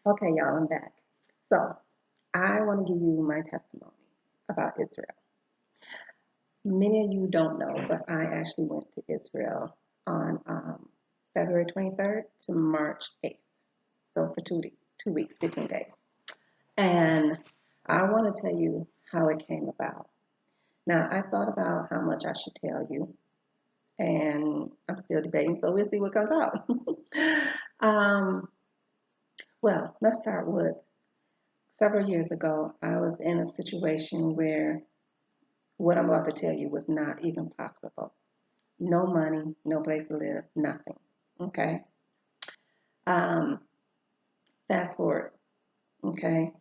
Okay, y'all, I'm back. So, I want to give you my testimony about Israel. Many of you don't know, but I actually went to Israel on February 23rd to March 8th. So, for 2 weeks, 15 days. And I want to tell you how it came about. Now, I thought about how much I should tell you, and I'm still debating, so we'll see what comes out. um, well, let's start with several years ago. I was in a situation where what I'm about to tell you was not even possible. No money, no place to live, nothing. Okay. Um, Fast forward. Okay.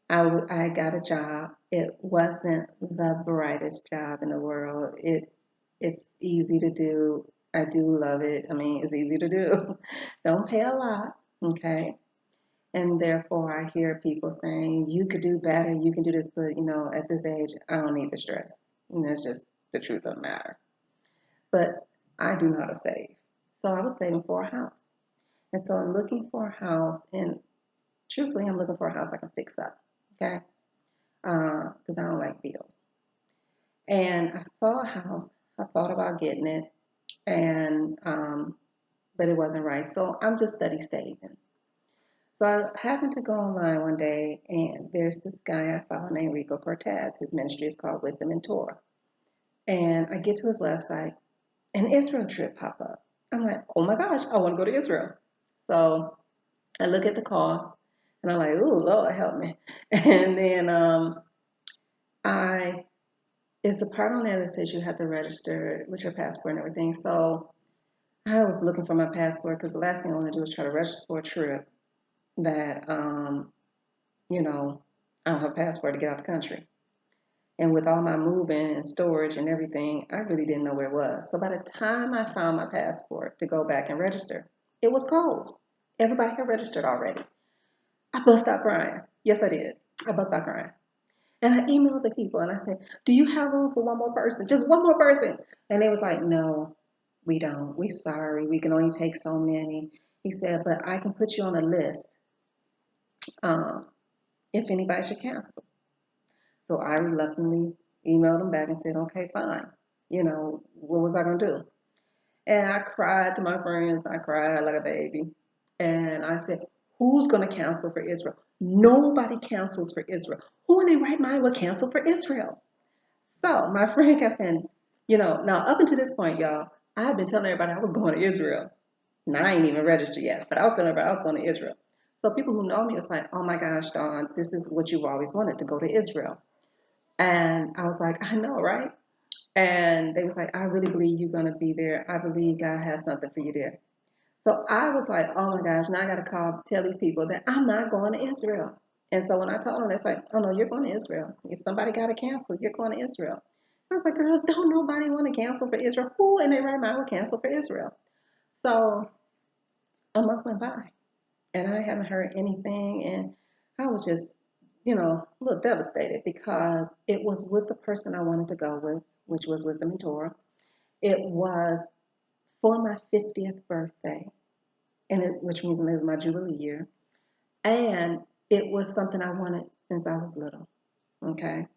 I got a job. It wasn't the brightest job in the world. It's easy to do. I do love it. I mean, it's easy to do. Don't pay a lot. Okay. And therefore, I hear people saying, you could do better, you can do this, but at this age, I don't need the stress. And that's just the truth of the matter. But I do know how to save. So I was saving for a house. And so I'm looking for a house, and truthfully, I'm looking for a house I can fix up, okay? Because I don't like bills. And I saw a house, I thought about getting it, and but it wasn't right. So I'm just steady saving. So I happened to go online one day, and there's this guy I follow named Rico Cortez. His ministry is called Wisdom and Torah. And I get to his website, an Israel trip pop up. I'm like, oh my gosh, I want to go to Israel. So I look at the cost, and I'm like, ooh, Lord, help me. And then I it's a part on there that says you have to register with your passport and everything. So I was looking for my passport because the last thing I want to do is try to register for a trip that you know, I don't have a passport to get out the country. And with all my moving and storage and everything, I really didn't know where it was. So by the time I found my passport to go back and register, it was closed. Everybody had registered already. I bust out crying. Yes, I did. I bust out crying. And I emailed the people and I said, do you have room for one more person? Just one more person. And they was like, no, we don't. We sorry. We can only take so many. He said, but I can put you on a list um, if anybody should cancel. So I reluctantly emailed him back and said, okay, fine. What was I going to do? And I cried to my friends. I cried like a baby. And I said, who's going to cancel for Israel? Nobody cancels for Israel. Who in their right mind would cancel for Israel? So my friend kept saying, now up until this point, y'all, I had been telling everybody I was going to Israel. Now I ain't even registered yet, but I was telling everybody I was going to Israel. So people who know me was like, oh my gosh, Dawn, this is what you've always wanted, to go to Israel. And I was like, I know, right? And they was like, I really believe you're gonna be there. I believe God has something for you there. So I was like, oh my gosh, now I gotta tell these people that I'm not going to Israel. And so when I told them, it's like, oh no, you're going to Israel. If somebody got to cancel, you're going to Israel. I was like, girl, don't nobody want to cancel for Israel. Who in their right mind would cancel for Israel? So a month went by, and I haven't heard anything, and I was just, a little devastated because it was with the person I wanted to go with, which was Wisdom and Torah. It was for my 50th birthday, which means it was my Jubilee year. And it was something I wanted since I was little. Okay.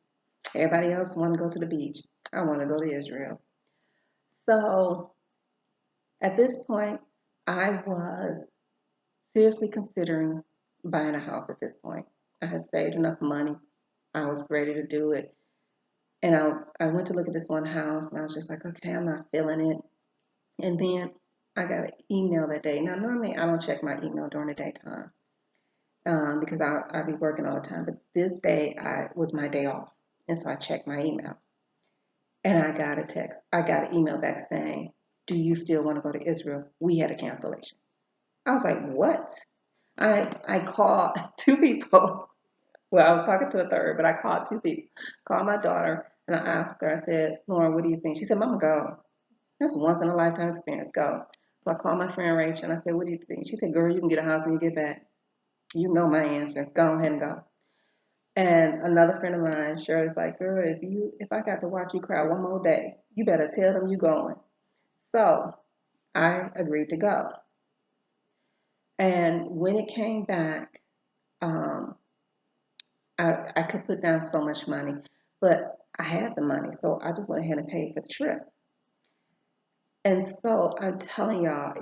Everybody else wanted to go to the beach. I want to go to Israel. So at this point, I was seriously considering buying a house at this point. I had saved enough money. I was ready to do it. And I went to look at this one house, and I was just like, okay, I'm not feeling it. And then I got an email that day. Now, normally I don't check my email during the daytime because I'll be working all the time. But this day was my day off. And so I checked my email. And I got a text. I got an email back saying, do you still want to go to Israel? We had a cancellation. I was like, what? I called two people. Well, I was talking to a third, but I called two people. Called my daughter, and I asked her, I said, Lauren, what do you think? She said, Mama, go. That's a once in a lifetime experience. Go. So I called my friend Rachel and I said, what do you think? She said, girl, you can get a house when you get back. You know my answer. Go ahead and go. And another friend of mine, Shirley's like, girl, if I got to watch you cry one more day, you better tell them you going. So I agreed to go. And when it came back, um, I could put down so much money, but I had the money, so I just went ahead and paid for the trip. And so I'm telling y'all,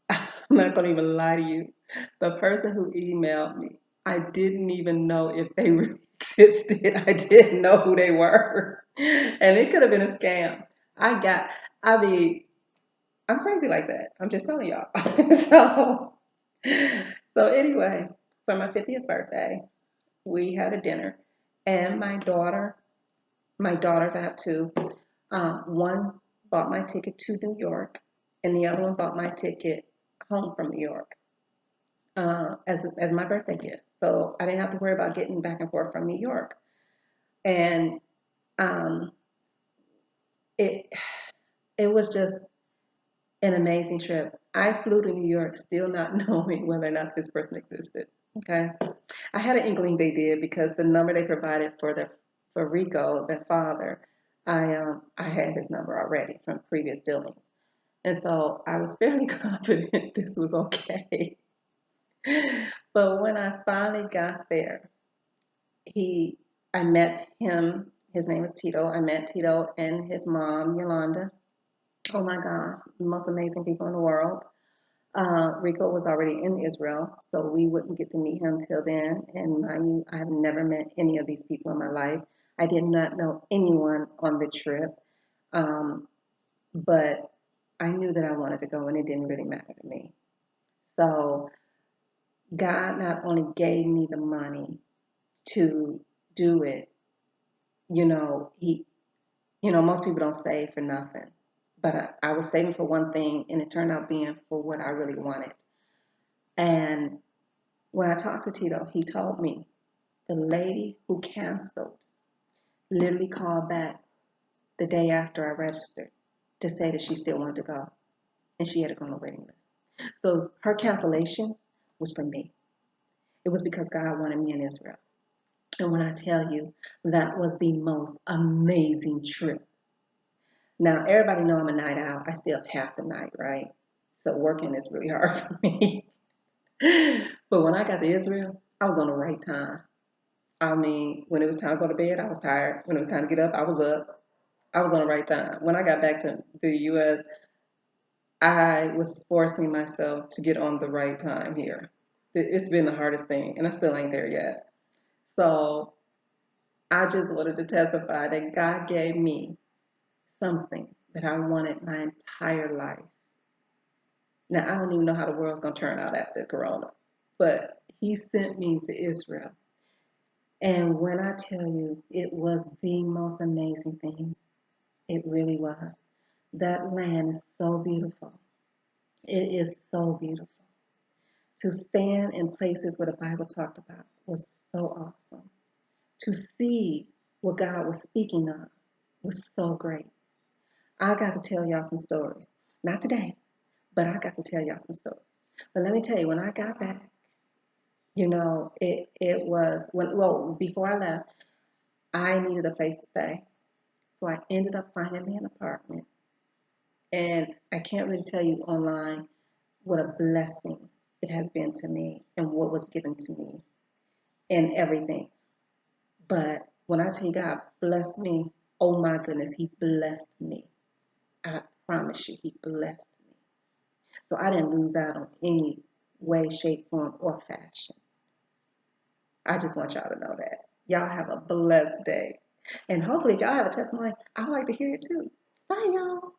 I'm not gonna even lie to you. The person who emailed me, I didn't even know if they really existed. I didn't know who they were. And it could have been a scam. I got, I mean, I'm crazy like that. I'm just telling y'all. so, so anyway, for my 50th birthday, we had a dinner, and my daughters, I have two. One bought my ticket to New York, and the other one bought my ticket home from New York as my birthday gift. So I didn't have to worry about getting back and forth from New York. And um, it it was just an amazing trip. I flew to New York still not knowing whether or not this person existed. Okay, I had an inkling they did because the number they provided for Rico, their father, I had his number already from previous dealings, and so I was fairly confident this was okay. But when I finally got there, he I met him. His name is Tito. I met Tito and his mom, Yolanda. Oh my gosh, the most amazing people in the world. Rico was already in Israel, so we wouldn't get to meet him till then. And mind you, I have never met any of these people in my life. I did not know anyone on the trip, um, but I knew that I wanted to go, and it didn't really matter to me. So God not only gave me the money to do it, He, most people don't save for nothing, but I was saving for one thing, and it turned out being for what I really wanted. And when I talked to Tito, he told me the lady who canceled literally called back the day after I registered to say that she still wanted to go, and she had to go on the waiting list. So her cancellation was for me. It was because God wanted me in Israel. And when I tell you, that was the most amazing trip. Now, everybody know I'm a night owl. I stay up half the night, right? So working is really hard for me. But when I got to Israel, I was on the right time. I mean, when it was time to go to bed, I was tired. When it was time to get up, I was up. I was on the right time. When I got back to the US, I was forcing myself to get on the right time here. It's been the hardest thing, and I still ain't there yet. So I just wanted to testify that God gave me something that I wanted my entire life. Now, I don't even know how the world's going to turn out after Corona, but He sent me to Israel. And when I tell you, it was the most amazing thing. It really was. That land is so beautiful. It is so beautiful. To stand in places where the Bible talked about was so awesome. To see what God was speaking of was so great. I got to tell y'all some stories. Not today, but I got to tell y'all some stories. But let me tell you, when I got back, it was before I left, I needed a place to stay. So I ended up finding me an apartment. And I can't really tell you online what a blessing it has been to me and what was given to me and everything. But when I tell you God blessed me, oh my goodness, He blessed me. I promise you, He blessed me. So I didn't lose out on any way, shape, form, or fashion. I just want y'all to know that. Y'all have a blessed day. And hopefully, if y'all have a testimony, I would like to hear it too. Bye, y'all.